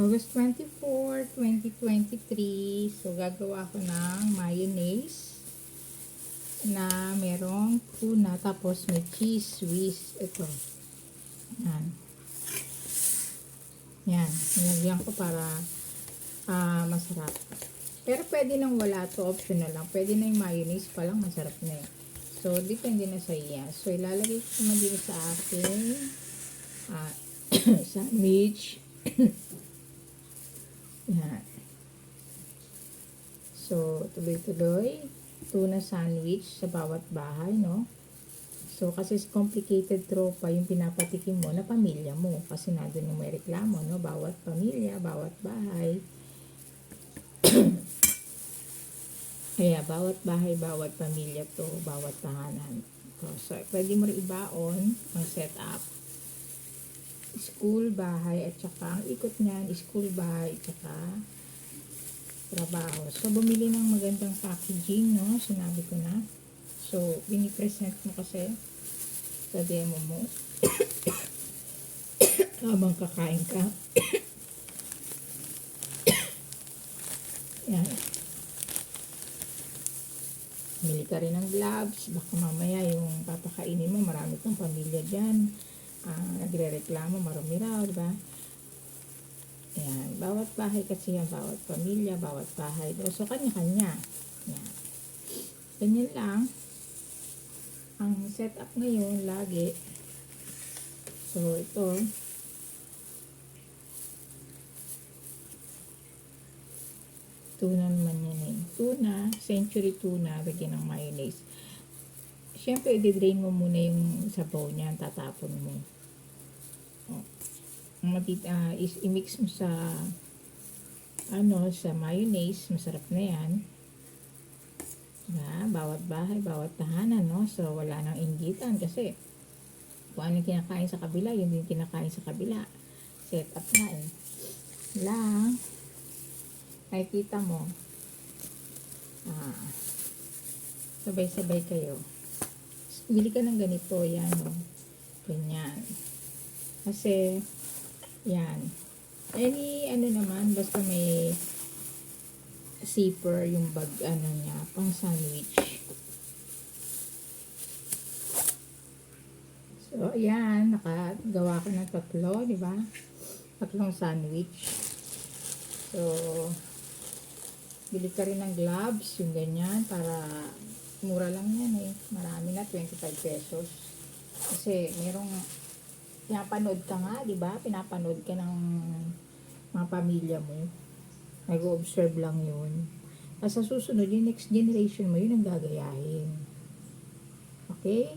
August 24, 2023. So, gagawa ko ng mayonnaise na merong tuna tapos may cheese whiz. Ito. Yan. Yan. Nilagyan ko para masarap. Pero pwede nang wala to. Optional lang. Pwede na yung mayonnaise pa lang. Masarap na eh. So, depende na sa iya. So, ilalagay ko naman dito sa aking sandwich. Yan. So, tuloy-tuloy. Tuna sandwich sa bawat bahay, no? So, kasi complicated tropa yung pinapatikim mo na pamilya mo. Kasi nandun yung may reklamo, no? Bawat pamilya, bawat bahay. Kaya, bawat bahay, bawat pamilya to, bawat tahanan. So, pwede mo rin ibaon ang setup. School, bahay, at saka ang ikot niyan, school, bahay, at saka trabaho. So, bumili ng magandang packaging, no? Sinabi ko na. So, binipresent mo kasi sa demo mo. Habang kakain ka. Yan. Bili ka rin ng gloves. Baka mamaya yung papakainin mo, marami kang pamilya dyan. Nagre-reklamo, marami raw, diba? Ayan. Bawat bahay kasi yan, bawat pamilya, bawat bahay. So, kanya-kanya. Ayan. Ganyan lang. Ang setup ngayon, lagi. So, ito. Tuna naman yan eh. Tuna, century tuna, lagyan ng mayonnaise. Siyempre, i-drain mo muna yung sabaw niya, tatapon mo. I-mix mo sa sa mayonnaise, masarap na yan. Bawat bahay, bawat tahanan, no? So, wala nang inggitan kasi kung ano kinakain sa kabila, yun din kinakain sa kabila. Set up na eh. Lang, nakikita mo, sabay-sabay kayo. Bili ka ng ganito, yan, no? Ganyan. Kasi, yan. Any, naman, basta may zipper yung bag, niya, pang sandwich. So, ayan, nakagawa ko ng tatlo, di ba? Tatlong sandwich. So, bili ka rin ng gloves, yung ganyan, para mura lang yan eh. Marami na, 25 pesos. Kasi, merong pinapanood ka nga, di ba? Pinapanood ka ng mga pamilya mo. Nag-observe lang yun. At sa susunod, yung next generation mo, yun ang gagayahin. Okay?